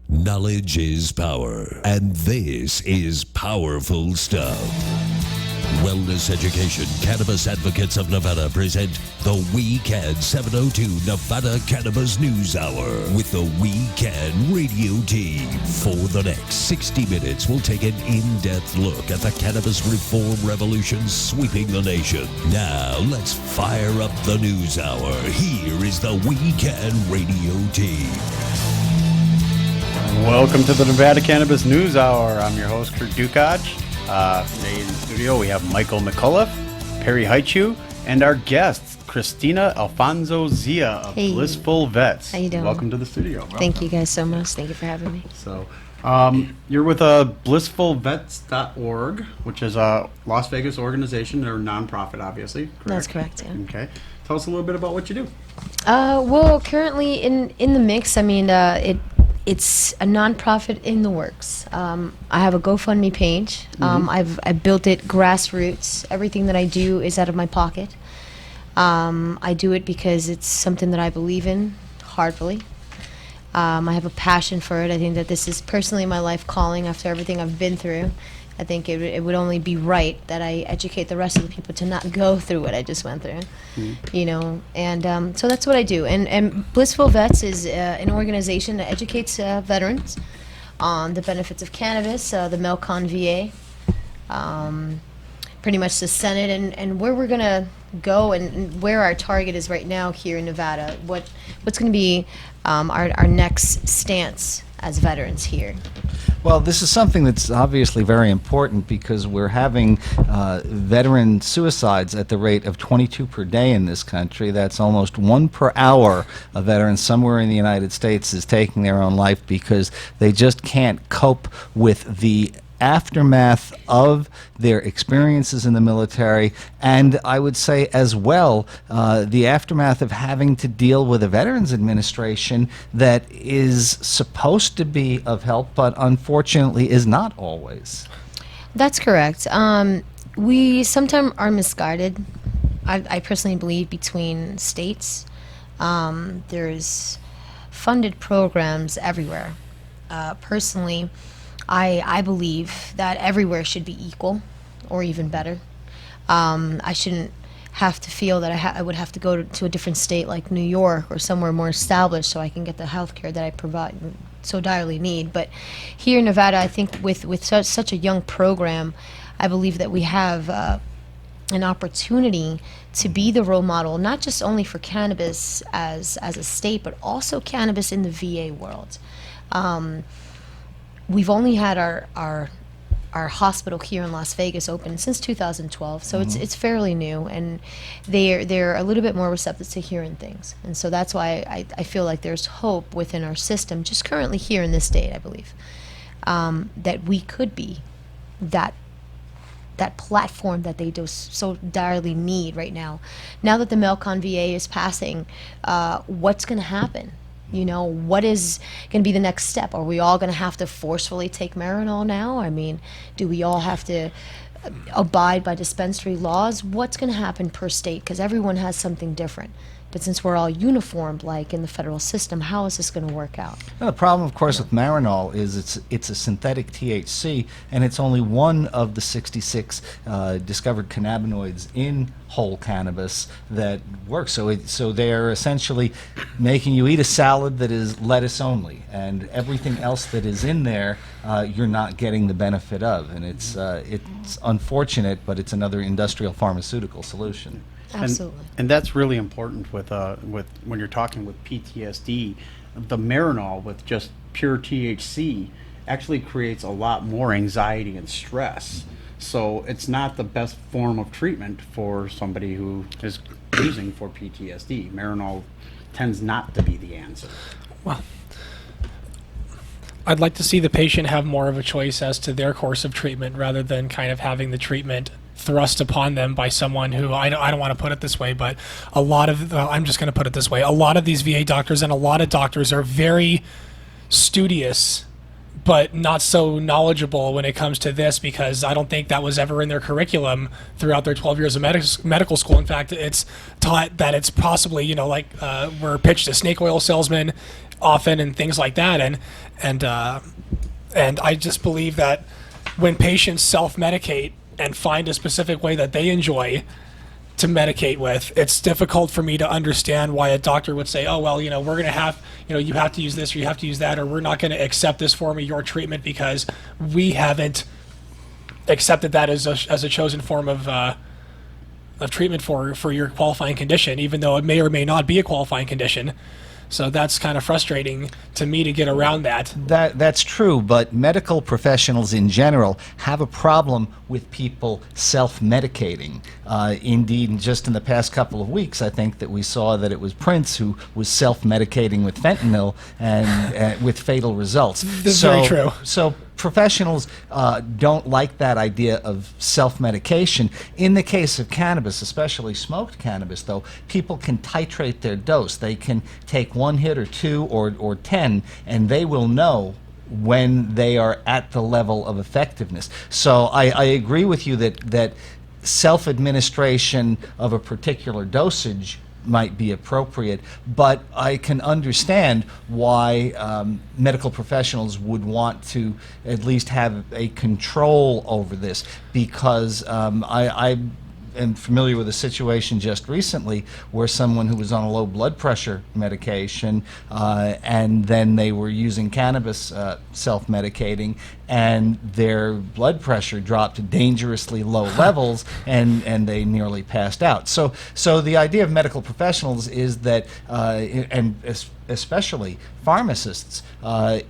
Knowledge is power, and this is powerful stuff. Wellness Education Cannabis Advocates of Nevada present the We Can 702 Nevada Cannabis News Hour with the We Can radio team. For the next 60 minutes, we'll take an in-depth look at the cannabis reform revolution sweeping the nation. Now, let's fire up the news hour. Here is the We Can radio team. Welcome to the Nevada Cannabis News Hour. I'm your host, Kurt Dukach. Today in the studio, we have Michael McCullough, Perry Haichu, and our guests, Christina Alfonso Zia of Blissful Vets. How you doing? Welcome to the studio. Welcome. Thank you guys so much. Thank you for having me. So, you're with blissfulvets.org, which is a Las Vegas organization. They're a nonprofit, obviously. Correct? That's correct, yeah. Okay. Tell us a little bit about what you do. Well, currently in the mix, I mean, it's a nonprofit in the works. I have a GoFundMe page. I've built it grassroots. Everything that I do is out of my pocket. I do it because it's something that I believe in heartily. I have a passion for it. I think that this is personally my life calling after everything I've been through. I think it would only be right that I educate the rest of the people to not go through what I just went through, you know. And so that's what I do. And Blissful Vets is an organization that educates veterans on the benefits of cannabis, the Melcon VA, pretty much the Senate, and where we're going to go and where our target is right now here in Nevada, what's going to be our next stance as veterans here. Well, this is something that's obviously very important because we're having veteran suicides at the rate of 22 per day in this country. That's almost 1 per hour. A veteran somewhere in the United States is taking their own life because they just can't cope with the aftermath of their experiences in the military, and I would say as well the aftermath of having to deal with a Veterans Administration that is supposed to be of help but unfortunately is not always. That's correct. We sometimes are misguided. I personally believe between states. There's funded programs everywhere. Personally, I believe that everywhere should be equal or even better. I shouldn't have to feel that I would have to go to a different state like New York or somewhere more established so I can get the health care that I so direly need. But here in Nevada, I think with such a young program, I believe that we have an opportunity to be the role model, not just only for cannabis as a state, but also cannabis in the VA world. We've only had our hospital here in Las Vegas open since 2012, so it's fairly new, and they're a little bit more receptive to hearing things, and so that's why I feel like there's hope within our system, just currently here in this state, I believe, that we could be that platform that they do so direly need right now. Now that the Melcon VA is passing, what's going to happen? You know, what is going to be the next step? Are we all going to have to forcefully take Marinol now? I mean, do we all have to abide by dispensary laws? What's going to happen per state? Because everyone has something different. But since we're all uniformed, like in the federal system, how is this going to work out? Well, the problem, of course, with Marinol is it's a synthetic THC, and it's only one of the 66 discovered cannabinoids in whole cannabis that works. So they're essentially making you eat a salad that is lettuce only, and everything else that is in there you're not getting the benefit of. And it's unfortunate, but it's another industrial pharmaceutical solution. Absolutely. And that's really important with when you're talking with PTSD. The Marinol with just pure THC actually creates a lot more anxiety and stress. So it's not the best form of treatment for somebody who is using for PTSD. Marinol tends not to be the answer. Well, I'd like to see the patient have more of a choice as to their course of treatment rather than kind of having the treatment thrust upon them by someone who, I don't want to put it this way, but a lot of, I'm just going to put it this way, a lot of these VA doctors and a lot of doctors are very studious but not so knowledgeable when it comes to this, because I don't think that was ever in their curriculum throughout their 12 years of medical school. In fact, it's taught that it's possibly, like we're pitched as snake oil salesmen, often and things like that. And I just believe that when patients self-medicate and find a specific way that they enjoy to medicate with, it's difficult for me to understand why a doctor would say, oh, well, we're going to have, you have to use this or you have to use that, or we're not going to accept this form of your treatment because we haven't accepted that as a chosen form of treatment for your qualifying condition, even though it may or may not be a qualifying condition. So that's kind of frustrating to me to get around that. That's true, but medical professionals in general have a problem with people self-medicating. Indeed, just in the past couple of weeks, I think that we saw that it was Prince who was self-medicating with fentanyl and with fatal results. That's very true. So professionals don't like that idea of self-medication. In the case of cannabis, especially smoked cannabis, though, people can titrate their dose. They can take one hit or two or 10, and they will know when they are at the level of effectiveness. So I agree with you that self-administration of a particular dosage might be appropriate, but I can understand why medical professionals would want to at least have a control over this, because I am familiar with a situation just recently where someone who was on a low blood pressure medication and then they were using cannabis self-medicating, and their blood pressure dropped to dangerously low levels, and they nearly passed out. So the idea of medical professionals is that, and especially pharmacists,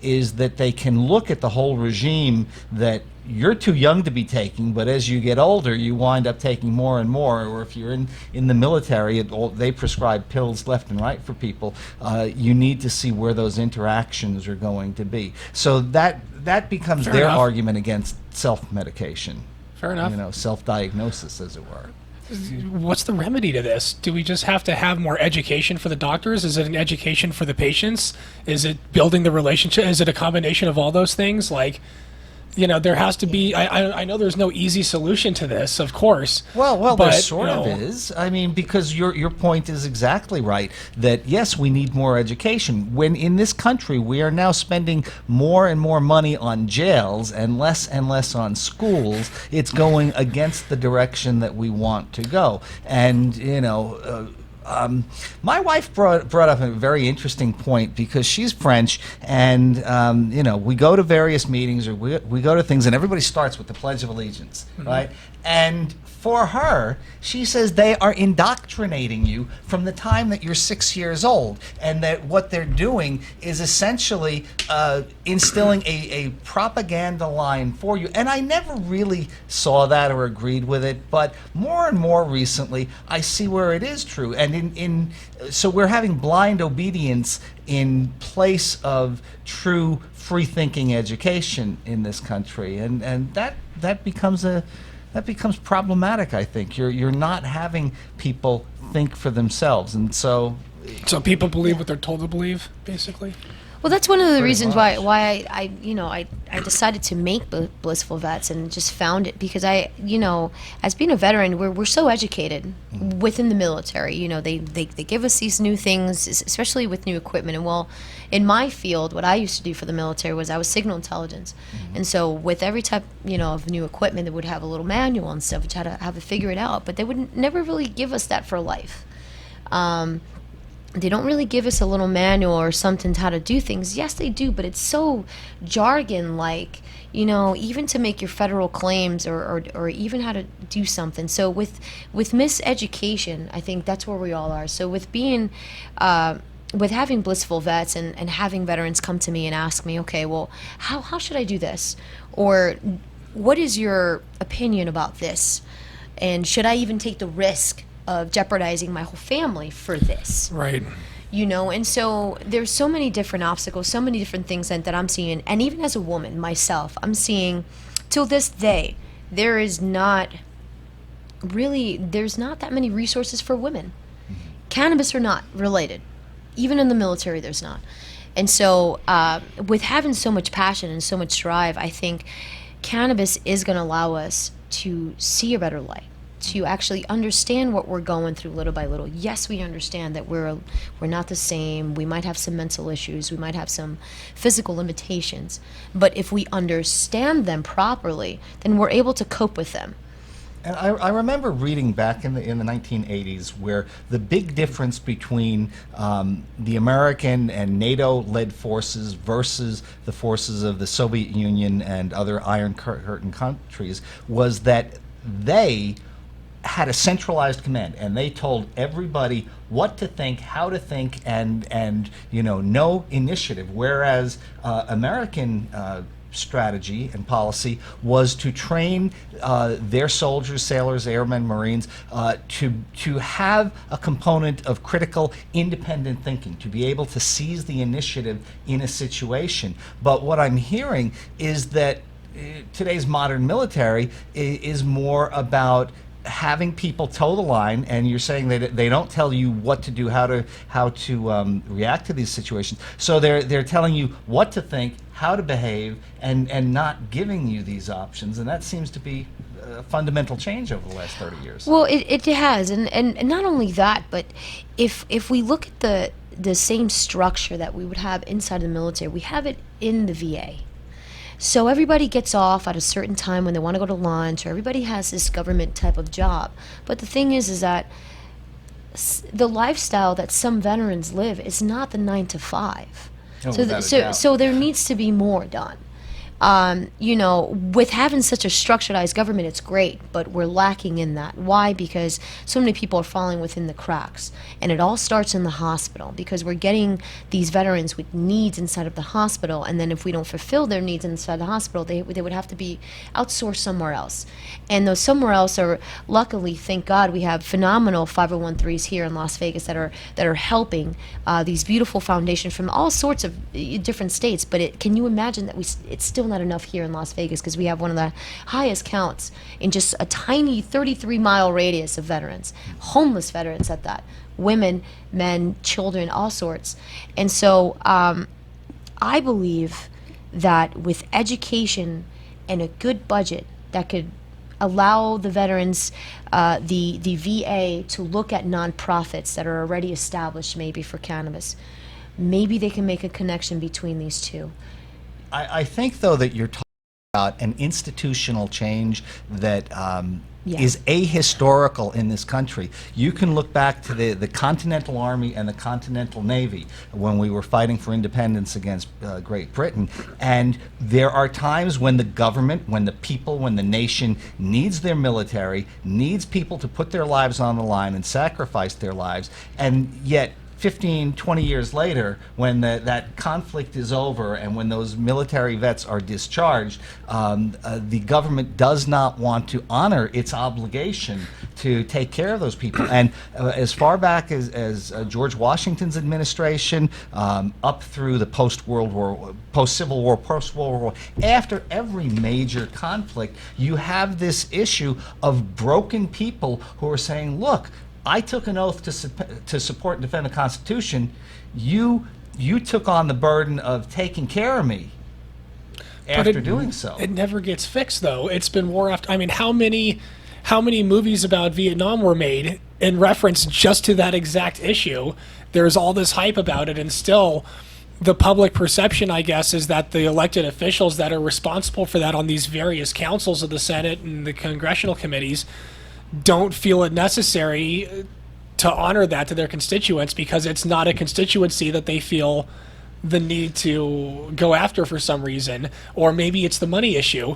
is that they can look at the whole regime that you're too young to be taking, but as you get older, you wind up taking more and more. Or if you're in the military, they prescribe pills left and right for people. You need to see where those interactions are going to be. So that becomes their argument against self-medication. Fair enough. Self-diagnosis, as it were. What's the remedy to this? Do we just have to have more education for the doctors? Is it an education for the patients? Is it building the relationship? Is it a combination of all those things? There has to be. I know there's no easy solution to this, of course. Well, there sort of is. I mean, because your point is exactly right. That yes, we need more education. When in this country we are now spending more and more money on jails and less on schools, it's going against the direction that we want to go. And my wife brought up a very interesting point, because she's French, and we go to various meetings, or we go to things, and everybody starts with the Pledge of Allegiance, right? And for her, she says they are indoctrinating you from the time that you're 6 years old, and that what they're doing is essentially instilling a propaganda line for you. And I never really saw that or agreed with it, but more and more recently, I see where it is true. And so we're having blind obedience in place of true free-thinking education in this country, and that becomes problematic. I think you're not having people think for themselves, and so people believe what they're told to believe, basically. Well, that's one of the Pretty reasons much. why I decided to make Blissful Vets, and just found it because as being a veteran, we're so educated within the military. They give us these new things, especially with new equipment. And in my field, what I used to do for the military was I was signal intelligence, and so with every type of new equipment, they would have a little manual and stuff, which had to have to figure it out. But they would never really give us that for life. They don't really give us a little manual or something to how to do things. Yes, they do, but it's so jargon-like, even to make your federal claims or even how to do something. So with miseducation, I think that's where we all are. So with being, with having Blissful Vets and having veterans come to me and ask me, okay, well, how should I do this? Or what is your opinion about this? And should I even take the risk of jeopardizing my whole family for this? Right. And so there's so many different obstacles, so many different things that I'm seeing. And even as a woman myself, I'm seeing till this day, there's not that many resources for women. Cannabis are not related. Even in the military, there's not. And so with having so much passion and so much drive, I think cannabis is going to allow us to see a better light, to actually understand what we're going through little by little. Yes, we understand that we're not the same. We might have some mental issues. We might have some physical limitations. But if we understand them properly, then we're able to cope with them. And I remember reading back in the 1980s where the big difference between the American and NATO-led forces versus the forces of the Soviet Union and other Iron Curtain countries was that they had a centralized command, and they told everybody what to think, how to think, and no initiative. Whereas American strategy and policy was to train their soldiers, sailors, airmen, Marines to have a component of critical, independent thinking, to be able to seize the initiative in a situation. But what I'm hearing is that today's modern military is more about having people toe the line, and you're saying that they don't tell you what to do, how to react to these situations. So they're telling you what to think, how to behave, and not giving you these options. And that seems to be a fundamental change over the last 30 years. Well, it has, and not only that, but if we look at the same structure that we would have inside the military, we have it in the VA. So everybody gets off at a certain time when they want to go to lunch, or everybody has this government type of job. But the thing is that the lifestyle that some veterans live is not the 9 to 5. Oh, without a doubt. So there needs to be more done. With having such a structuredized government, it's great, but we're lacking in that. Why? Because so many people are falling within the cracks. And it all starts in the hospital, because we're getting these veterans with needs inside of the hospital, and then if we don't fulfill their needs inside the hospital, they would have to be outsourced somewhere else. And those somewhere else are, luckily, thank God, we have phenomenal 501(c)(3)s here in Las Vegas that are helping these beautiful foundations from all sorts of different states. But can you imagine that it's still not enough here in Las Vegas, because we have one of the highest counts in just a tiny 33-mile radius of veterans, homeless veterans at that, women, men, children, all sorts. And so I believe that with education and a good budget that could allow the veterans, the VA, to look at nonprofits that are already established maybe for cannabis, maybe they can make a connection between these two. I think, though, that you're talking about an institutional change that is ahistorical in this country. You can look back to the Continental Army and the Continental Navy when we were fighting for independence against Great Britain, and there are times when the government, when the people, when the nation needs their military, needs people to put their lives on the line and sacrifice their lives, and yet 15, 20 years later, when that conflict is over and when those military vets are discharged, the government does not want to honor its obligation to take care of those people. And as far back as George Washington's administration, up through the post-Civil War, post-World War, after every major conflict, you have this issue of broken people who are saying, look, I took an oath to support and defend the Constitution. You took on the burden of taking care of me after doing so. It never gets fixed, though. It's been war after. I mean, how many movies about Vietnam were made in reference just to that exact issue? There's all this hype about it, and still, the public perception, I guess, is that the elected officials that are responsible for that on these various councils of the Senate and the congressional committees don't feel it necessary to honor that to their constituents, because it's not a constituency that they feel the need to go after for some reason. Or maybe it's the money issue,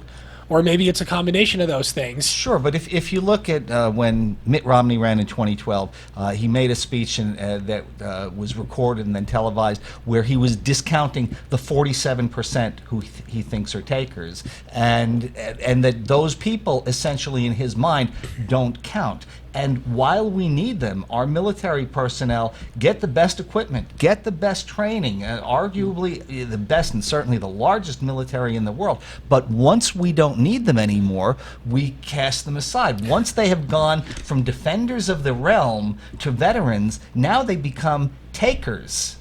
or maybe it's a combination of those things. Sure, but if you look at when Mitt Romney ran in 2012, he made a speech that was recorded and then televised, where he was discounting the 47% who he thinks are takers, and that those people essentially in his mind don't count. And while we need them, our military personnel get the best equipment, get the best training, arguably the best and certainly the largest military in the world. But once we don't need them anymore, we cast them aside. Once they have gone from defenders of the realm to veterans, now they become takers.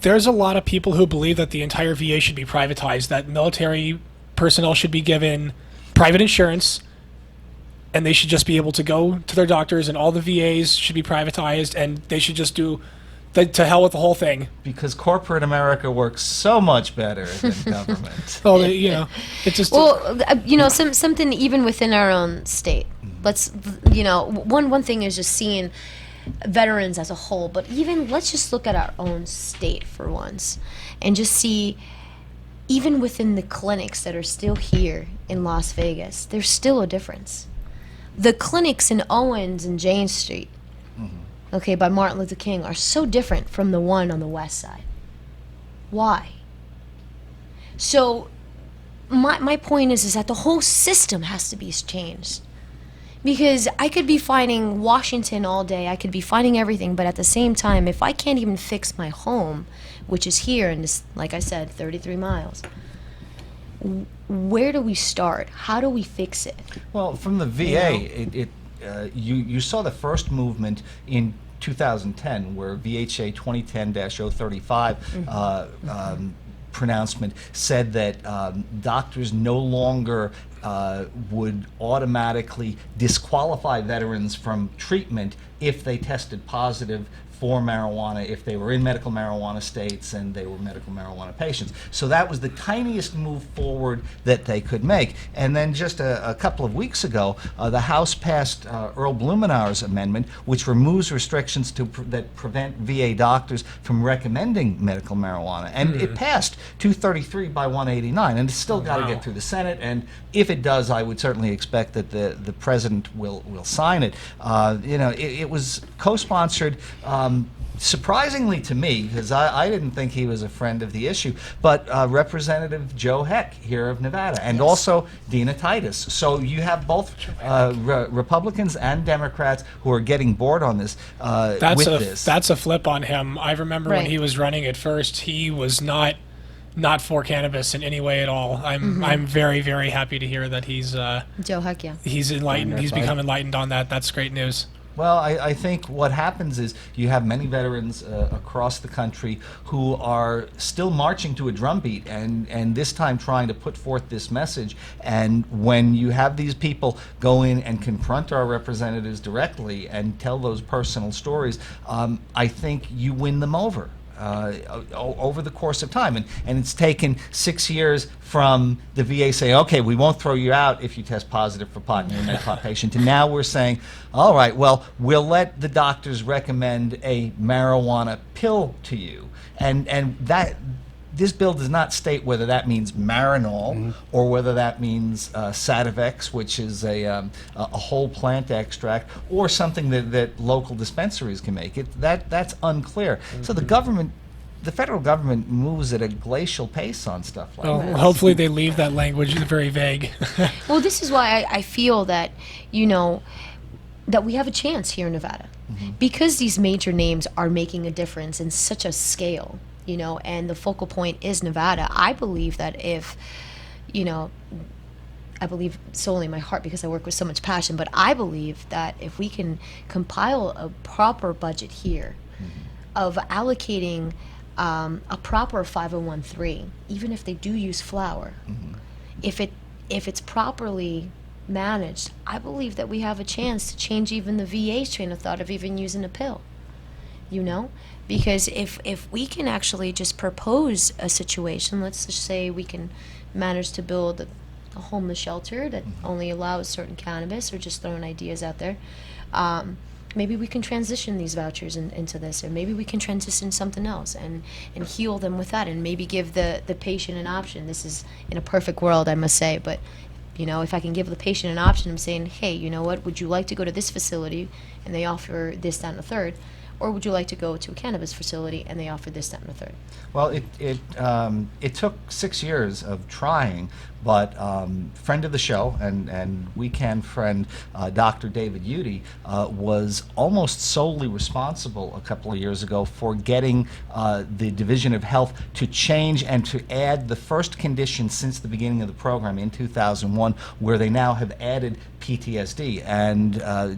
There's a lot of people who believe that the entire VA should be privatized, that military personnel should be given private insurance, and they should just be able to go to their doctors, and all the VAs should be privatized, and they should just do to hell with the whole thing. Because corporate America works so much better than government. Well, it's just something even within our own state. Let's, one thing is just seeing veterans as a whole, but even let's just look at our own state for once and just see, even within the clinics that are still here in Las Vegas, there's still a difference. The clinics in Owens and Jane Street, okay, by Martin Luther King, are so different from the one on the west side. Why? So my point is that the whole system has to be changed. Because I could be fighting Washington all day, I could be fighting everything, but at the same time, if I can't even fix my home, which is here in this, like I said, 33 miles, where do we start? How do we fix it? Well, from the VA, you saw the first movement in 2010, where VHA 2010-035 pronouncement said that doctors no longer would automatically disqualify veterans from treatment if they tested positive for marijuana, if they were in medical marijuana states and they were medical marijuana patients. So that was the tiniest move forward that they could make. And then just a couple of weeks ago, the House passed Earl Blumenauer's amendment, which removes restrictions that prevent VA doctors from recommending medical marijuana. And it passed 233 by 189, and it's still got to get through the Senate. And if it does, I would certainly expect that the president will sign it. It was co-sponsored. Surprisingly to me, because I didn't think he was a friend of the issue, but Representative Joe Heck here of Nevada, and also Dina Titus. So you have both Republicans and Democrats who are getting bored on this. That's a flip on him. I remember when Right. he was running at first, he was not for cannabis in any way at all. I'm very, very happy to hear that he's Joe Heck, yeah. he's enlightened. He's become enlightened on that. That's great news. Well, I think what happens is you have many veterans across the country who are still marching to a drumbeat, and this time trying to put forth this message. And when you have these people go in and confront our representatives directly and tell those personal stories, I think you win them over. Over the course of time. And it's taken 6 years from the VA saying, okay, we won't throw you out if you test positive for pot and you're a med pot patient, and now we're saying, all right, well, we'll let the doctors recommend a marijuana pill to you. And that this bill does not state whether that means Marinol or whether that means Sativex, which is a whole plant extract, or something that local dispensaries can make. That's unclear. So the federal government moves at a glacial pace on stuff like that. Hopefully they leave that language very vague. Well, this is why I feel that, that we have a chance here in Nevada. Because these major names are making a difference in such a scale, and the focal point is Nevada. I believe that if, I believe solely in my heart because I work with so much passion, but I believe that if we can compile a proper budget here of allocating a proper 501(c)(3), even if they do use flour, if it's properly managed, I believe that we have a chance to change even the VA's train of thought of even using a pill. Because if we can actually just propose a situation, let's just say we can manage to build a homeless shelter that only allows certain cannabis, or just throwing ideas out there, maybe we can transition these vouchers into this, or maybe we can transition something else and heal them with that, and maybe give the patient an option. This is in a perfect world, I must say, but if I can give the patient an option, I'm saying, hey, you know what, would you like to go to this facility and they offer this, that, and the third? Or would you like to go to a cannabis facility and they offer this, that, and the third? Well, it took 6 years of trying, but friend of the show and weekend friend, Dr. David Udy, was almost solely responsible a couple of years ago for getting the Division of Health to change and to add the first condition since the beginning of the program in 2001, where they now have added PTSD. And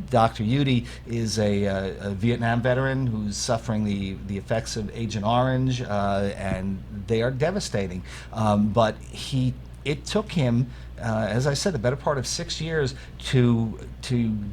Dr. Udy is a Vietnam veteran who's suffering the effects of Agent Orange, and they are devastating. But he it took him, as I said, the better part of 6 years to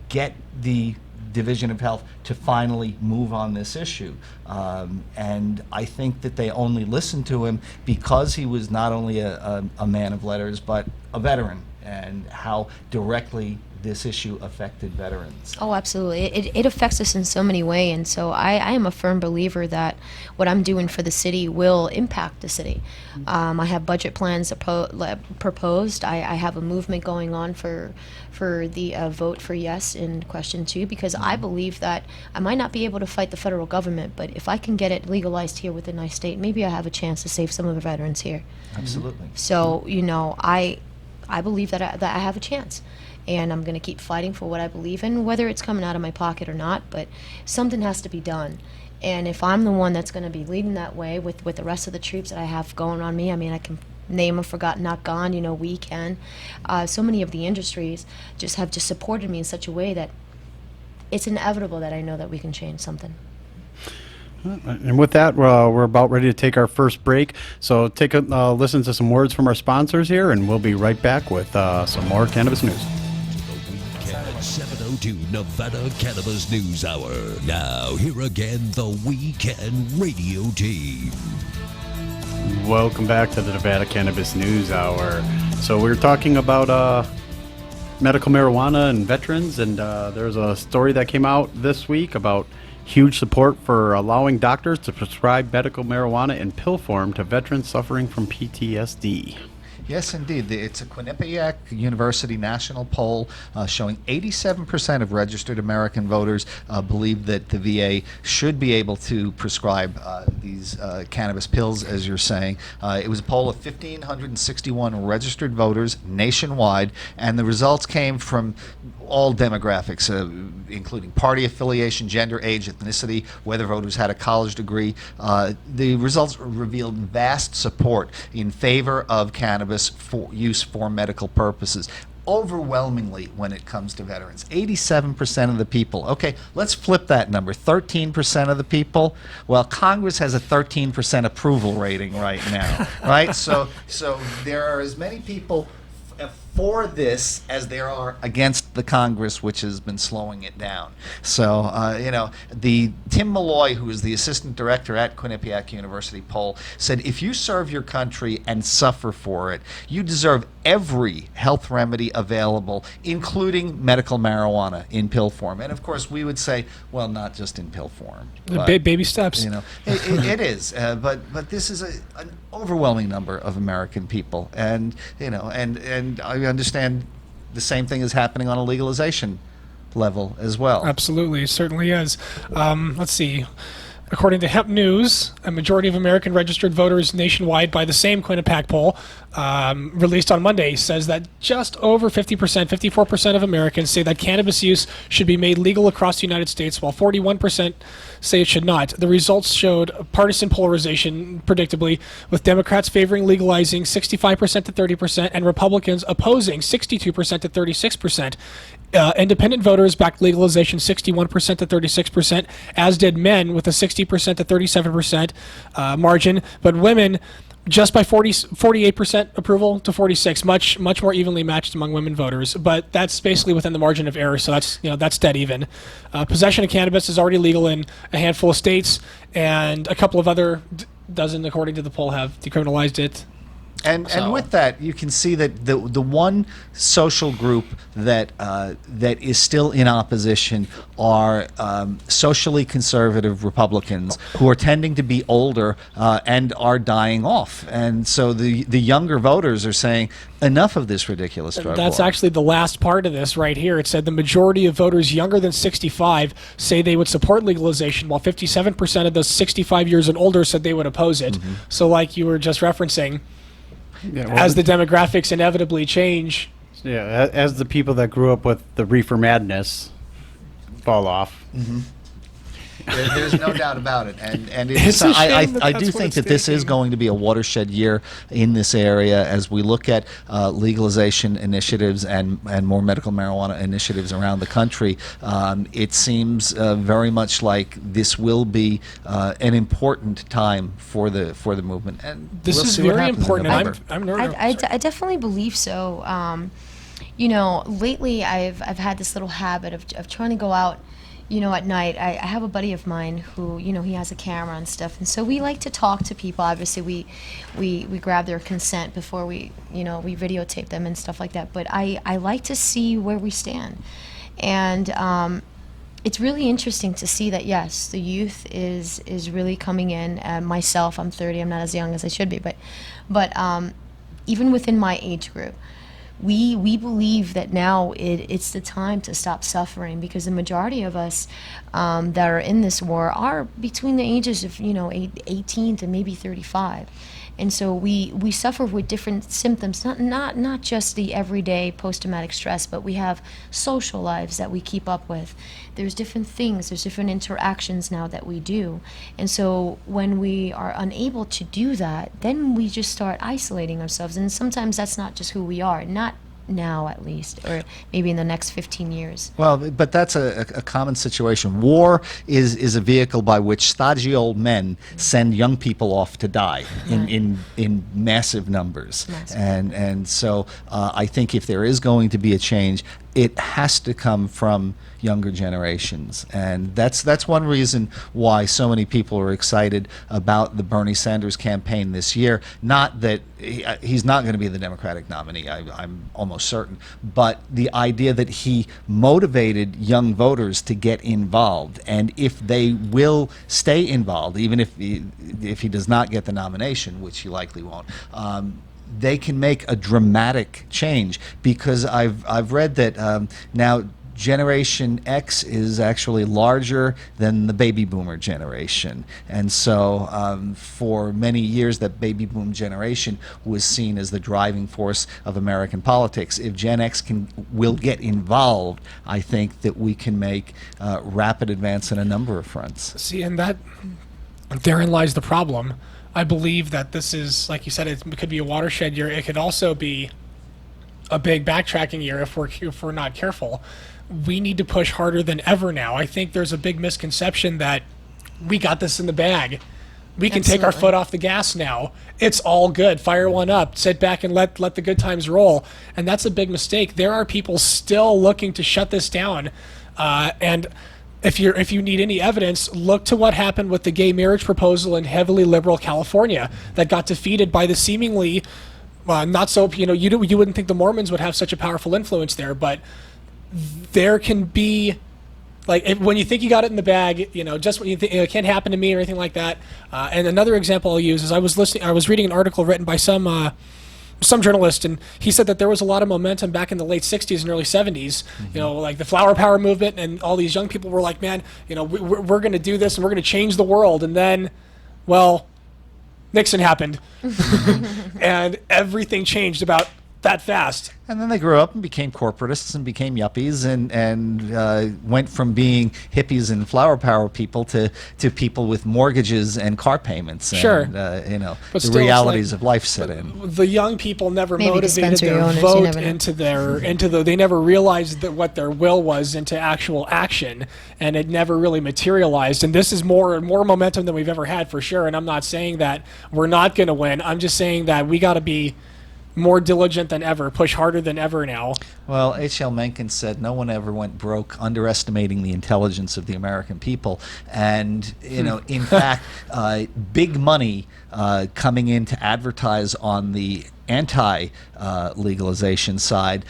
get the Division of Health to finally move on this issue. And I think that they only listened to him because he was not only a man of letters, but a veteran, and how directly this issue affected veterans. Oh, absolutely. It affects us in so many ways. And so I am a firm believer that what I'm doing for the city will impact the city. I have budget plans proposed. I have a movement going on for the vote for yes in question 2, because I believe that I might not be able to fight the federal government, but if I can get it legalized here within my state, maybe I have a chance to save some of the veterans here. Absolutely. So, I believe that I have a chance. And I'm going to keep fighting for what I believe in, whether it's coming out of my pocket or not, but something has to be done. And if I'm the one that's going to be leading that way with the rest of the troops that I have going on me, I mean, I can name them, forgotten, not gone, we can. So many of the industries have supported me in such a way that it's inevitable that I know that we can change something. And with that, we're about ready to take our first break. So take a listen to some words from our sponsors here, and we'll be right back with some more cannabis news. Weekend 702 Nevada Cannabis News Hour. Now, here again, the Weekend Radio Team. Welcome back to the Nevada Cannabis News Hour. So we're talking about medical marijuana and veterans, and there's a story that came out this week about huge support for allowing doctors to prescribe medical marijuana in pill form to veterans suffering from PTSD. Yes, indeed. It's a Quinnipiac University national poll showing 87% of registered American voters believe that the VA should be able to prescribe these cannabis pills, as you're saying. It was a poll of 1,561 registered voters nationwide, and the results came from all demographics, including party affiliation, gender, age, ethnicity, whether voters had a college degree. The results revealed vast support in favor of cannabis for use for medical purposes. Overwhelmingly when it comes to veterans. 87% of the people. Okay, let's flip that number. 13% of the people. Well, Congress has a 13% approval rating right now, right? So there are as many people for this as there are against the Congress, which has been slowing it down. So, the Tim Malloy, who is the assistant director at Quinnipiac University poll, said if you serve your country and suffer for it, you deserve every health remedy available, including medical marijuana in pill form. And of course, we would say, well, not just in pill form. But, baby steps. It is. But this is an overwhelming number of American people, and I understand the same thing is happening on a legalization level as well. Absolutely, certainly is. Let's see. According to Hemp News, a majority of American registered voters nationwide by the same Quinnipiac poll released on Monday says that just over 50%, 54% of Americans say that cannabis use should be made legal across the United States, while 41% say it should not. The results showed partisan polarization, predictably, with Democrats favoring legalizing 65% to 30% and Republicans opposing 62% to 36%. Independent voters backed legalization 61% to 36%, as did men with a 60% to 37% margin, but women just by 48% approval to 46, much more evenly matched among women voters. But that's basically within the margin of error, so that's dead even. Possession of cannabis is already legal in a handful of states, and a couple of other dozen, according to the poll, have decriminalized it. And with that, you can see that the one social group that is still in opposition are socially conservative Republicans who are tending to be older and are dying off. And so the younger voters are saying, enough of this ridiculous drug war. That's actually the last part of this right here. It said the majority of voters younger than 65 say they would support legalization, while 57% of those 65 years and older said they would oppose it. Mm-hmm. So like you were just referencing, as the demographics inevitably change. Yeah, as the people that grew up with the reefer madness fall off. Mm-hmm. There's no doubt about it, and It's a shame that I that's do what think it's that this is taking. going to be a watershed year in this area as we look at legalization initiatives and more medical marijuana initiatives around the country. It seems very much like this will be an important time for the movement, and This we'll is see what very happens in important, and November. I'm nervous. I definitely believe so. You know, lately I've had this little habit of trying to go out, you know, at night. I have a buddy of mine who, you know, he has a camera and stuff, and so we like to talk to people. Obviously, we grab their consent before we, you know, we videotape them and stuff like that. But I like to see where we stand, and it's really interesting to see that, yes, the youth is really coming in. Myself, I'm 30. I'm not as young as I should be, but even within my age group, we believe that now it's the time to stop suffering, because the majority of us that are in this war are between the ages of, you know, 18 to maybe 35. And so we suffer with different symptoms, not just the everyday post-traumatic stress, but we have social lives that we keep up with. There's different things, there's different interactions now that we do. And so when we are unable to do that, then we just start isolating ourselves. And sometimes that's not just who we are, not now at least, or maybe in the next 15 years. Well, but that's a common situation. War is a vehicle by which stodgy old men send young people off to die in massive numbers. And so I think if there is going to be a change, it has to come from younger generations, and that's one reason why so many people are excited about the Bernie Sanders campaign this year. Not that he's not going to be the Democratic nominee, I'm almost certain, but the idea that he motivated young voters to get involved, and if they will stay involved, even if he does not get the nomination, which he likely won't, they can make a dramatic change, because I've read that now Generation X is actually larger than the baby boomer generation, and so for many years that baby boom generation was seen as the driving force of American politics. If Gen X will get involved, I think that we can make rapid advance in a number of fronts. See, and therein lies the problem. I believe that this is, like you said, it could be a watershed year. It could also be a big backtracking year if we're not careful. We need to push harder than ever now. I think there's a big misconception that we got this in the bag. We can take our foot off the gas now. It's all good. Fire one up. Sit back and let the good times roll. And that's a big mistake. There are people still looking to shut this down. And if you need any evidence, look to what happened with the gay marriage proposal in heavily liberal California that got defeated by the seemingly not so, you know, you wouldn't think the Mormons would have such a powerful influence there, but there can be, like, when you think you got it in the bag, you know, just when you think it can't happen to me or anything like that. And another example I'll use is I was reading an article written by some journalist, and he said that there was a lot of momentum back in the late 60s and early 70s, you know, like the flower power movement, and all these young people were like, man, you know, we're going to do this and we're going to change the world. And then, well, Nixon happened and everything changed about that fast. And then they grew up and became corporatists and became yuppies and went from being hippies and flower power people to people with mortgages and car payments. Sure. And, you know, But the still, it's realities like, of life set in. The young people never Maybe motivated dispensary their owners, you vote never know. they never realized that what their will was into actual action, and it never really materialized. And this is more momentum than we've ever had, for sure. And I'm not saying that we're not going to win. I'm just saying that we got to be more diligent than ever, push harder than ever now. Well, H.L. Mencken said no one ever went broke underestimating the intelligence of the American people. And, you know, in fact, big money coming in to advertise on the anti-legalization side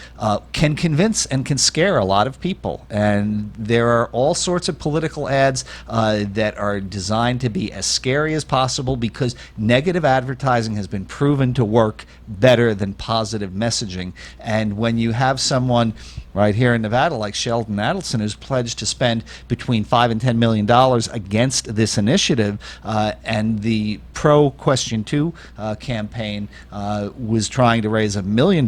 can convince and can scare a lot of people. And there are all sorts of political ads that are designed to be as scary as possible, because negative advertising has been proven to work better than positive messaging. And when you have someone right here in Nevada like Sheldon Adelson, who's pledged to spend between $5 and $10 million against this initiative, and the pro Question 2 campaign was trying to raise $1 million,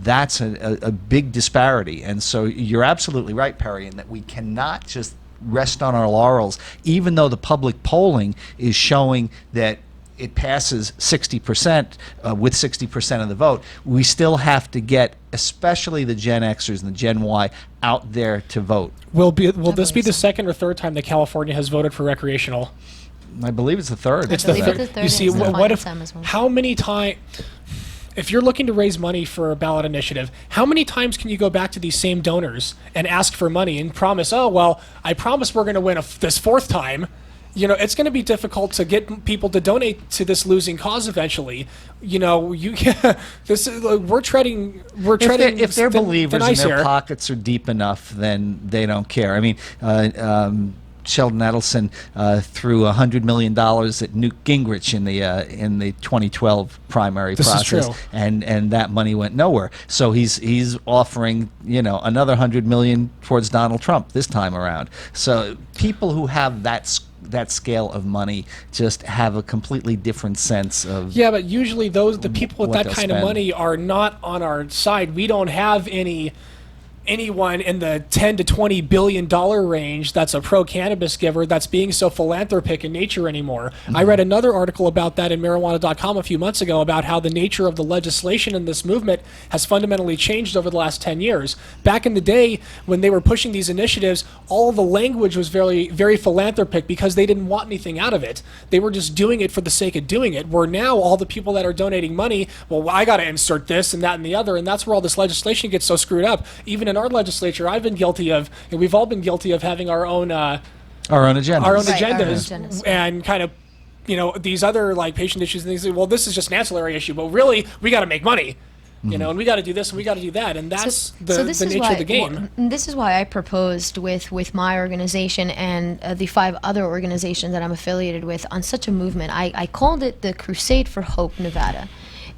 that's a big disparity. And so you're absolutely right, Perry, in that we cannot just rest on our laurels, even though the public polling is showing that it passes 60% with 60% of the vote. We still have to get, especially the Gen Xers and the Gen Y, out there to vote. Will this be believe the so. second or third time that California has voted for recreational? I believe it's the third. It's the believe third. it's the third You see, and it's the what final if? time as well. How many times? If you're looking to raise money for a ballot initiative, how many times can you go back to these same donors and ask for money and promise, oh well, I promise we're going to win this fourth time? You know, it's going to be difficult to get people to donate to this losing cause eventually. You know, this is, we're treading. If their believers thin and ice their here. pockets are deep enough, then they don't care. I mean, Sheldon Adelson threw $100 million at Newt Gingrich in the 2012 primary This is process, true. and that money went nowhere. So he's offering another $100 million towards Donald Trump this time around. So people who have that scale of money just have a completely different sense of Yeah, but usually the people with what that they'll kind of spend. money are not on our side. We don't have anyone in the 10 to 20 billion dollar range that's a pro cannabis giver that's being so philanthropic in nature anymore. I read another article about that in marijuana.com a few months ago about how the nature of the legislation in this movement has fundamentally changed over the last 10 years. Back in the day when they were pushing these initiatives, all the language was very, very philanthropic because they didn't want anything out of it. They were just doing it for the sake of doing it. Where now all the people that are donating money, well, I got to insert this and that and the other, and that's where all this legislation gets so screwed up. Even in our legislature, I've been guilty of, and we've all been guilty of having our own agenda. our own Right, our own agendas, agendas. and kind of, these other like patient issues and things. Well, this is just an ancillary issue, but really we got to make money, and we got to do this and we got to do that, and that's the nature of the game. This is why I proposed with my organization and the 5 other organizations that I'm affiliated with on such a movement. I called it the Crusade for Hope Nevada,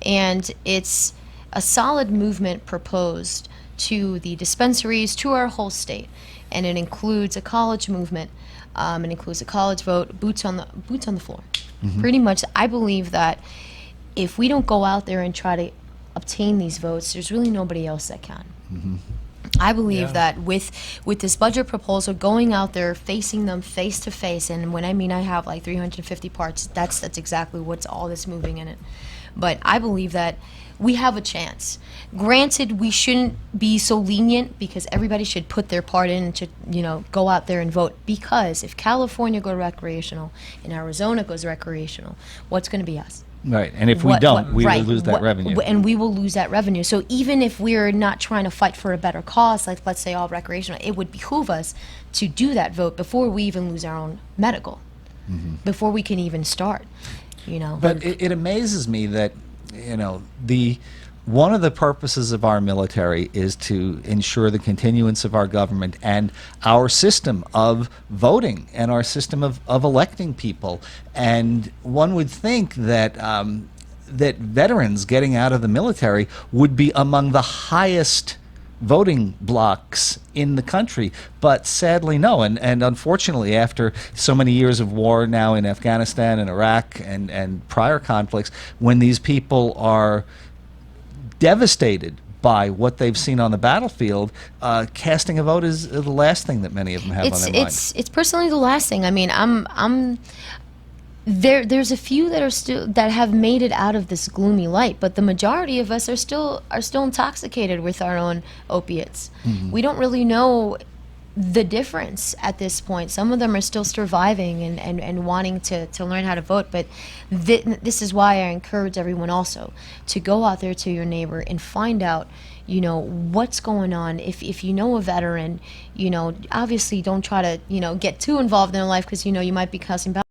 and it's a solid movement proposed to the dispensaries, to our whole state, and it includes a college movement. It includes a college vote, boots on the floor. Pretty much, I believe that if we don't go out there and try to obtain these votes, there's really nobody else that can. I believe Yeah. that with this budget proposal, going out there, facing them face to face, and when I mean I have like 350 parts, that's exactly what's all this moving in it. But I believe that we have a chance. Granted, we shouldn't be so lenient because everybody should put their part in and should, go out there and vote. Because if California goes recreational and Arizona goes recreational, what's going to be us? Right, and if we don't, we will lose that revenue. And we will lose that revenue. So even if we're not trying to fight for a better cause, like let's say all recreational, it would behoove us to do that vote before we even lose our own medical, before we can even start, But it amazes me that one of the purposes of our military is to ensure the continuance of our government and our system of voting and our system of electing people. And one would think that that veterans getting out of the military would be among the highest voting blocks in the country, but sadly no. And unfortunately, after so many years of war now in Afghanistan and Iraq and prior conflicts, when these people are devastated by what they've seen on the battlefield, casting a vote is the last thing that many of them have on their mind. It's personally the last thing. I mean, there's a few that have made it out of this gloomy light, but the majority of us are still intoxicated with our own opiates. We don't really know the difference at this point. Some of them are still surviving and wanting to learn how to vote, but this is why I encourage everyone also to go out there to your neighbor and find out what's going on. If you know a veteran, obviously don't try to get too involved in their life because you might be causing battles.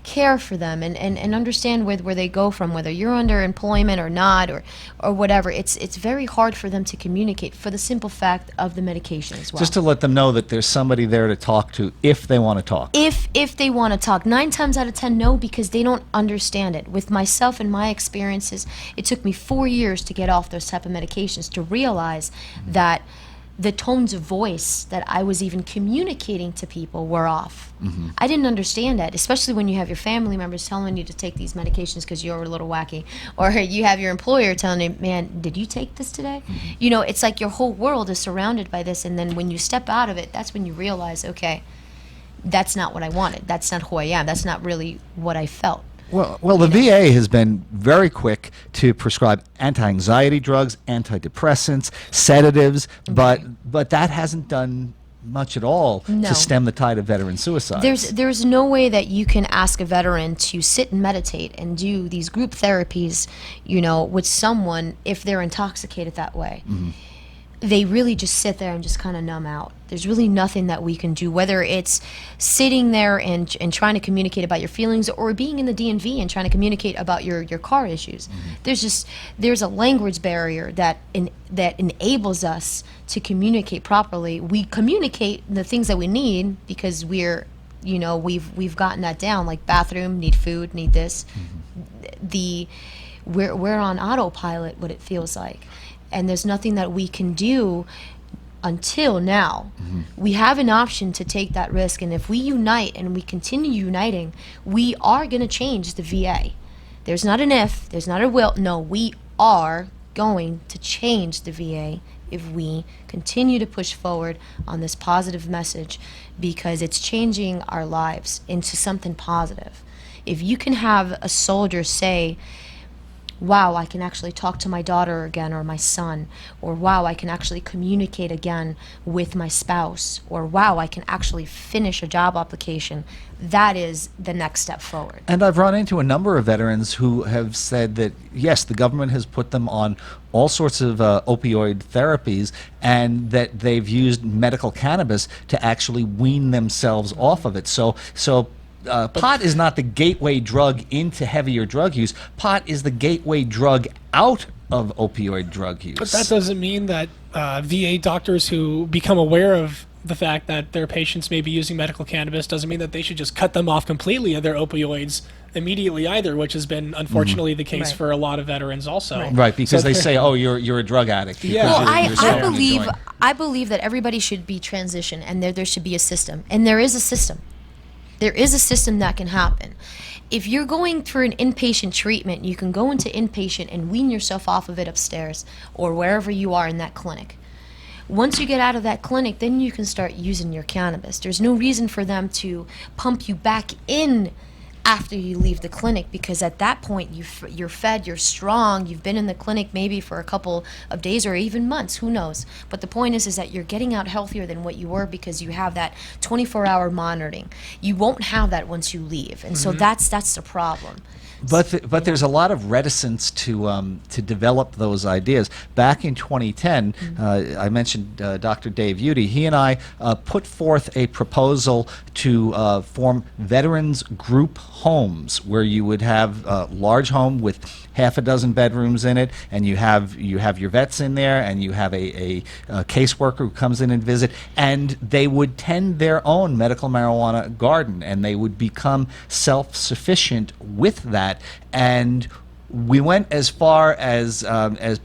Care for them and understand where they go from, whether you're under employment or not, or whatever. It's very hard for them to communicate for the simple fact of the medication as well. Just to let them know that there's somebody there to talk to if they want to talk. If they want to talk. 9 times out of 10, no, because they don't understand it. With myself and my experiences, it took me 4 years to get off those type of medications to realize that the tones of voice that I was even communicating to people were off. I didn't understand that, especially when you have your family members telling you to take these medications because you're a little wacky, or you have your employer telling you, man, did you take this today? You know, it's like your whole world is surrounded by this, and then when you step out of it, that's when you realize, okay, that's not what I wanted. That's not who I am. That's not really what I felt. Well, the VA has been very quick to prescribe anti-anxiety drugs, antidepressants, sedatives, but that hasn't done much at all No. to stem the tide of veteran suicides. There's no way that you can ask a veteran to sit and meditate and do these group therapies, you know, with someone if they're intoxicated that way. They really just sit there and just kind of numb out. There's really nothing that we can do, whether it's sitting there and trying to communicate about your feelings, or being in the DMV and trying to communicate about your car issues. There's a language barrier that enables us to communicate properly. We communicate the things that we need because we've gotten that down, like bathroom, need food, need this. We're on autopilot, what it feels like. And there's nothing that we can do until now. We have an option to take that risk, and if we unite and we continue uniting, we are going to change the VA. There's not an if, there's not a will. No, we are going to change the VA if we continue to push forward on this positive message, because it's changing our lives into something positive. If you can have a soldier say, wow, I can actually talk to my daughter again, or my son, or wow, I can actually communicate again with my spouse, or wow, I can actually finish a job application, that is the next step forward. And I've run into a number of veterans who have said that, yes, the government has put them on all sorts of opioid therapies, and that they've used medical cannabis to actually wean themselves off of it. So pot is not the gateway drug into heavier drug use. Pot is the gateway drug out of opioid drug use. But that doesn't mean that VA doctors who become aware of the fact that their patients may be using medical cannabis doesn't mean that they should just cut them off completely of their opioids immediately either, which has been unfortunately the case for a lot of veterans also. Right, because they say, oh, you're a drug addict. Yeah. because Well, you're smoking a joint. I believe that everybody should be transitioned, and there should be a system, and there is a system. There is a system that can happen. If you're going through an inpatient treatment, you can go into inpatient and wean yourself off of it upstairs or wherever you are in that clinic. Once you get out of that clinic, then you can start using your cannabis. There's no reason for them to pump you back in after you leave the clinic, because at that point you're fed, you're strong, you've been in the clinic maybe for a couple of days or even months, who knows. But the point is that you're getting out healthier than what you were, because you have that 24-hour monitoring. You won't have that once you leave, and so that's the problem. But there's a lot of reticence to develop those ideas. Back in 2010, I mentioned Dr. Dave Udy. He and I put forth a proposal to form veterans group homes, where you would have a large home with half a dozen bedrooms in it, and you have your vets in there, and you have a caseworker who comes in and visit, and they would tend their own medical marijuana garden, and they would become self-sufficient with that. And we went as far as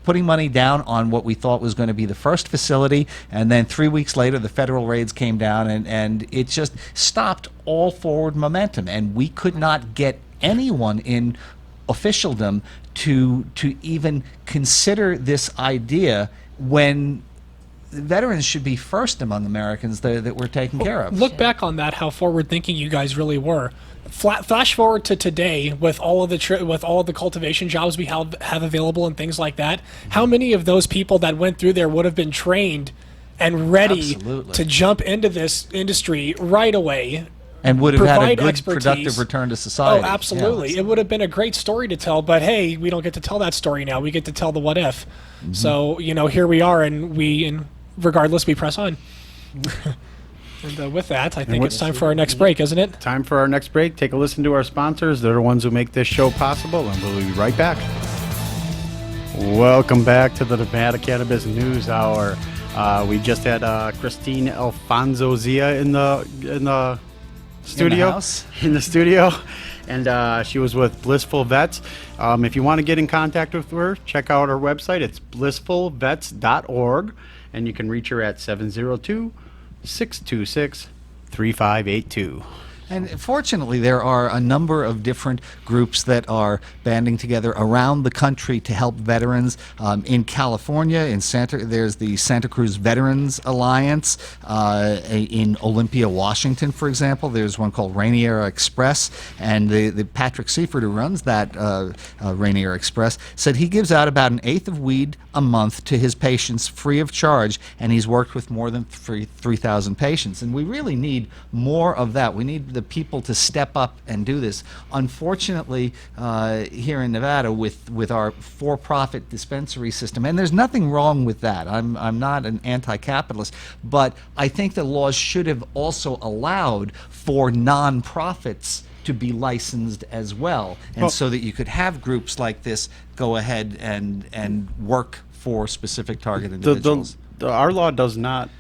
putting money down on what we thought was going to be the first facility, and then 3 weeks later the federal raids came down, and it just stopped all forward momentum, and we could not get anyone in officialdom to even consider this idea, when veterans should be first among Americans that we're taking care of. Look back on that, how forward-thinking you guys really were. Flash forward to today, with all of the cultivation jobs we have available and things like that. How many of those people that went through there would have been trained and ready to jump into this industry right away? And would have had a Provide good, expertise. productive return to society. Oh, absolutely. Yeah. It would have been a great story to tell, but hey, we don't get to tell that story now. We get to tell the what if. So, here we are, and regardless, we press on. And with that, I think it's time for our next break, isn't it? Time for our next break. Take a listen to our sponsors. They're the ones who make this show possible, and we'll be right back. Welcome back to the Nevada Cannabis News Hour. We just had Christine Alfonso Zia in the studio. In the house. In the studio. and she was with Blissful Vets. If you want to get in contact with her, check out her website. It's blissfulvets.org, and you can reach her at 702-626-3582. And fortunately, there are a number of different groups that are banding together around the country to help veterans. In California, there's the Santa Cruz Veterans Alliance. In Olympia, Washington, for example, there's one called Rainier Express. And the Patrick Seifert, who runs that Rainier Express, said he gives out about 1/8 of weed a month to his patients free of charge, and he's worked with more than 3,000 patients. And we really need more of that. We need the people to step up and do this. Unfortunately, here in Nevada, with our for-profit dispensary system, and there's nothing wrong with that. I'm not an anti-capitalist, but I think the laws should have also allowed for non-profits to be licensed as well, and so that you could have groups like this go ahead and work for specific target individuals. Our law does not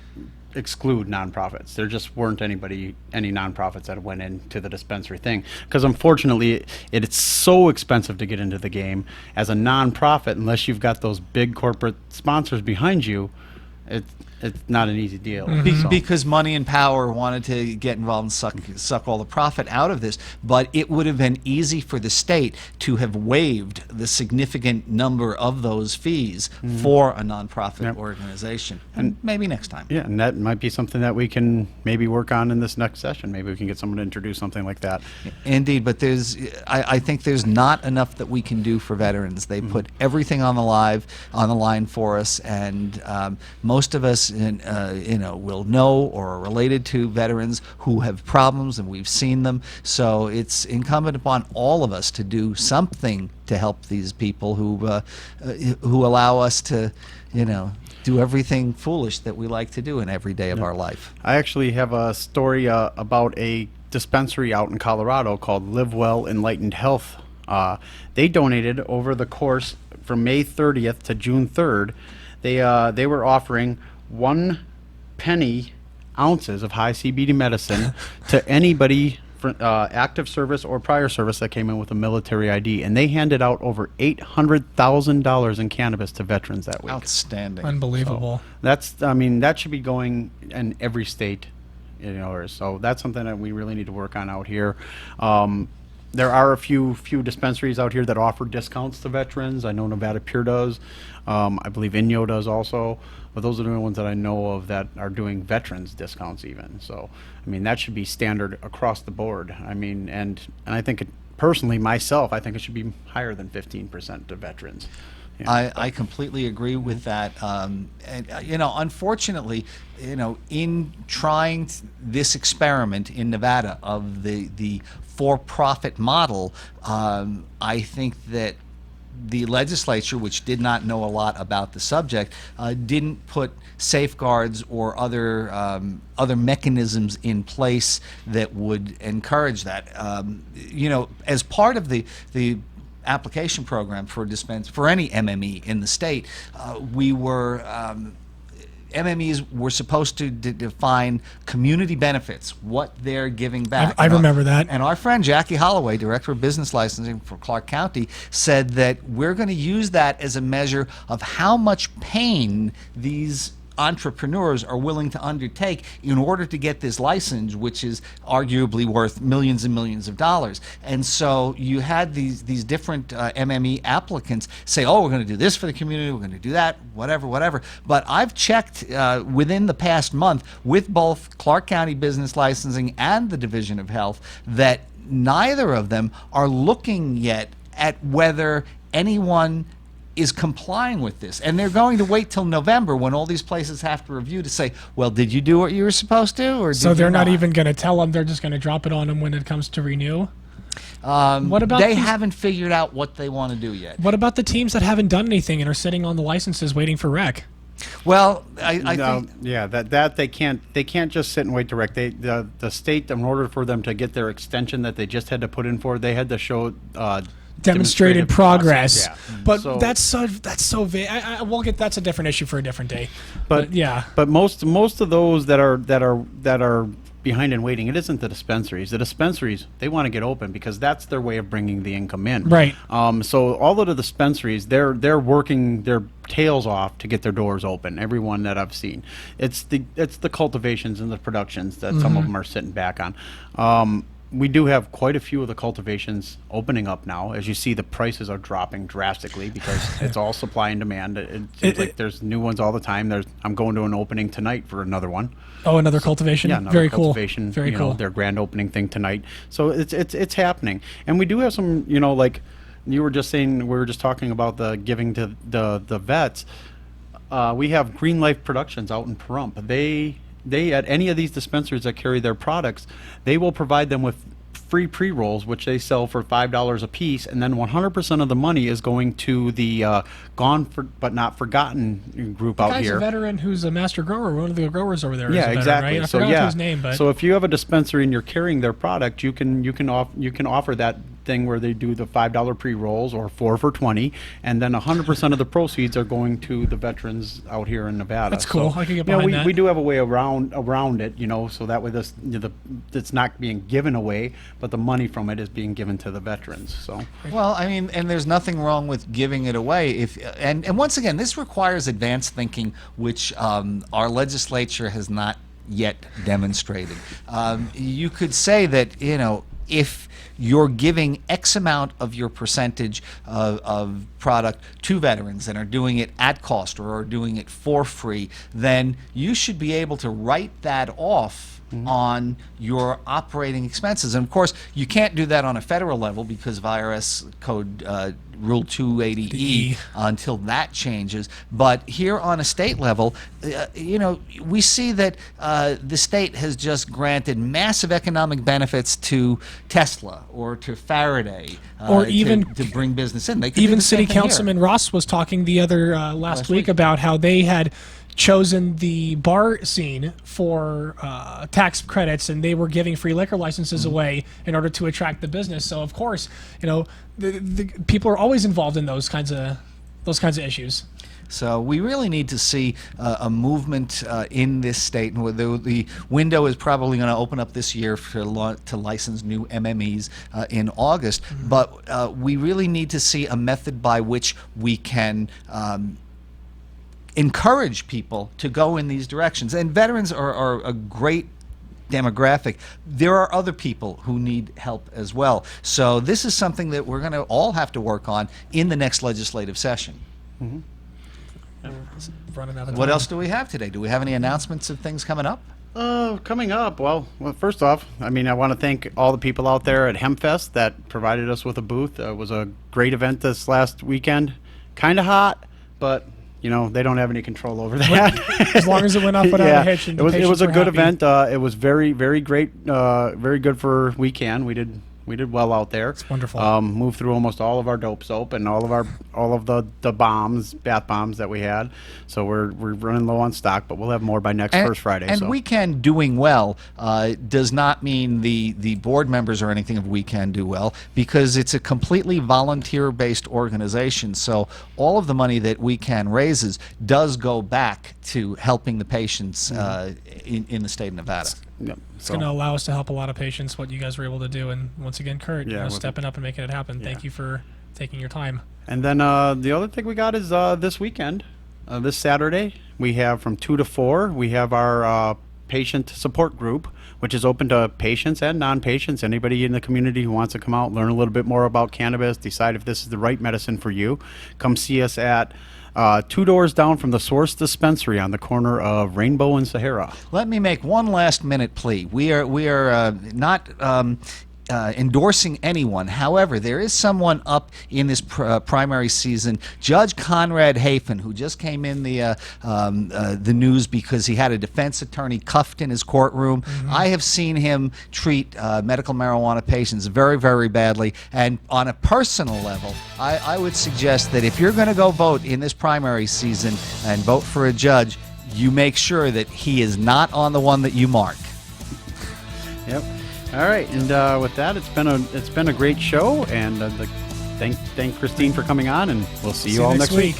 exclude nonprofits. There just weren't any nonprofits that went into the dispensary thing, because unfortunately it's so expensive to get into the game as a nonprofit. Unless you've got those big corporate sponsors behind you, it's not an easy deal. Because money and power wanted to get involved and suck all the profit out of this. But it would have been easy for the state to have waived the significant number of those fees for a nonprofit organization. And maybe next time. Yeah, and that might be something that we can maybe work on in this next session. Maybe we can get someone to introduce something like that. Indeed, but I think there's not enough that we can do for veterans. They put everything on the line for us, and most of us will know or are related to veterans who have problems, and we've seen them. So it's incumbent upon all of us to do something to help these people who allow us to, do everything foolish that we like to do in every day of our life. I actually have a story about a dispensary out in Colorado called Live Well Enlightened Health. They donated over the course from May 30th to June 3rd. They were offering 1 penny ounces of high CBD medicine to anybody for active service or prior service that came in with a military ID, and they handed out over $800,000 in cannabis to veterans that week. Outstanding. Unbelievable. So that should be going in every state, so that's something that we really need to work on out here. There are a few dispensaries out here that offer discounts to veterans. I know Nevada Pure does. I believe Inyo does also. But those are the only ones that I know of that are doing veterans discounts even. So, that should be standard across the board. And I think personally, myself, I think it should be higher than 15% to veterans. I completely agree with that. Unfortunately, in trying this experiment in Nevada of the for-profit model, I think that the legislature, which did not know a lot about the subject, didn't put safeguards or other mechanisms in place that would encourage that. As part of the application program for any MME in the state, MMEs were supposed to define community benefits, what they're giving back. I remember that. And our friend Jackie Holloway, Director of Business Licensing for Clark County, said that we're going to use that as a measure of how much pain these entrepreneurs are willing to undertake in order to get this license, which is arguably worth millions and millions of dollars. And so you had these different MME applicants say, oh, we're going to do this for the community, we're going to do that, whatever. But I've checked within the past month with both Clark County Business Licensing and the Division of Health that neither of them are looking yet at whether anyone is complying with this. And they're going to wait till November when all these places have to review to say, well, did you do what you were supposed to? Or so they're not even going to tell them, they're just going to drop it on them when it comes to renew? What about they haven't figured out what they want to do yet. What about the teams that haven't done anything and are sitting on the licenses waiting for rec? Well, I think that they can't just sit and wait to rec. The state, in order for them to get their extension that they just had to put in for, they had to show demonstrated progress. Yeah. But so, that's so vague. We'll get, that's a different issue for a different day. But yeah. But most of those that are behind in waiting, it isn't the dispensaries. The dispensaries, they want to get open because that's their way of bringing the income in. Right. So all of the dispensaries, they're working their tails off to get their doors open. Everyone that I've seen, it's the cultivations and the productions that some of them are sitting back on. We do have quite a few of the cultivations opening up now. As you see, the prices are dropping drastically because it's all supply and demand. It seems like there's new ones all the time. I'm going to an opening tonight for another one. Oh, another cultivation. Yeah, another Very cultivation. cool. Very you cool. know, their grand opening thing tonight. So it's happening, and we do have some. You know, like you were just saying, we were just talking about the giving to the vets. We have Green Life Productions out in Pahrump. They at any of these dispensaries that carry their products, they will provide them with free pre-rolls, which they sell for $5 a piece, and then 100% of the money is going to the Gone But Not Forgotten group out Guy's here. a veteran who's a master grower. One of the growers over there. is a Yeah, veteran, exactly. Right? I So forgot his name, but so if you have a dispensary and you're carrying their product, you can offer that thing where they do the $5 pre-rolls or 4 for $20, and then 100% of the proceeds are going to the veterans out here in Nevada. That's cool. I can get you know, behind that. we do have a way around it, you know, so that way it's not being given away, but the money from it is being given to the veterans. So Well, I mean, and there's nothing wrong with giving it away. And once again, this requires advanced thinking, which our legislature has not yet demonstrated. You could say that, you know, if you're giving X amount of your percentage of product to veterans and are doing it at cost or are doing it for free, then you should be able to write that off on your operating expenses. And of course, you can't do that on a federal level because of IRS code Rule 280E until that changes. But here on a state level, you know, we see that the state has just granted massive economic benefits to Tesla or to Faraday, Or even to bring business in. They could do even the same City thing here. Councilman Ross was talking the other last week about how they had chosen the bar scene for tax credits, and they were giving free liquor licenses away in order to attract the business. So of course, you know, the people are always involved in those kinds of issues. So we really need to see a movement in this state. And the window is probably going to open up this year to license new MMEs in August. But we really need to see a method by which we can encourage people to go in these directions. And veterans are a great demographic. There are other people who need help as well. So this is something that we're going to all have to work on in the next legislative session. Running out of What time. else do we have today? Do we have any announcements of things coming up? Coming up, well, first off, I mean, I want to thank all the people out there at HempFest that provided us with a booth. It was a great event this last weekend. Kind of hot, but you know, they don't have any control over that. As long as it went off without a hitch. And it was a were good happy. event. It was very, very great. Very good for weekend. We did well out there. It's wonderful. Moved through almost all of our dope soap and all of the bombs, bath bombs that we had. So we're running low on stock, but we'll have more by next first Friday. And so. Weekend doing well does not mean the board members or anything of Weekend do well, because it's a completely volunteer-based organization. So all of the money that Weekend raises does go back to helping the patients in the state of Nevada. Yep. It's going to allow us to help a lot of patients, what you guys were able to do. And once again, Kurt, you know, with stepping up and making it happen. Thank you for taking your time. And then the other thing we got is this weekend, this Saturday, we have from 2 to 4, we have our patient support group, which is open to patients and non-patients, anybody in the community who wants to come out, learn a little bit more about cannabis, decide if this is the right medicine for you. Come see us at 2 doors down from the Source Dispensary on the corner of Rainbow and Sahara. Let me make one last minute plea. We are not endorsing anyone. However, there is someone up in this primary season, Judge Conrad Hafen, who just came in the news because he had a defense attorney cuffed in his courtroom. I have seen him treat medical marijuana patients very, very badly. And on a personal level, I would suggest that if you're going to go vote in this primary season and vote for a judge, you make sure that he is not on the one that you mark. Yep. All right, and with that, it's been a great show, and thank Christine for coming on, and we'll see you all next week.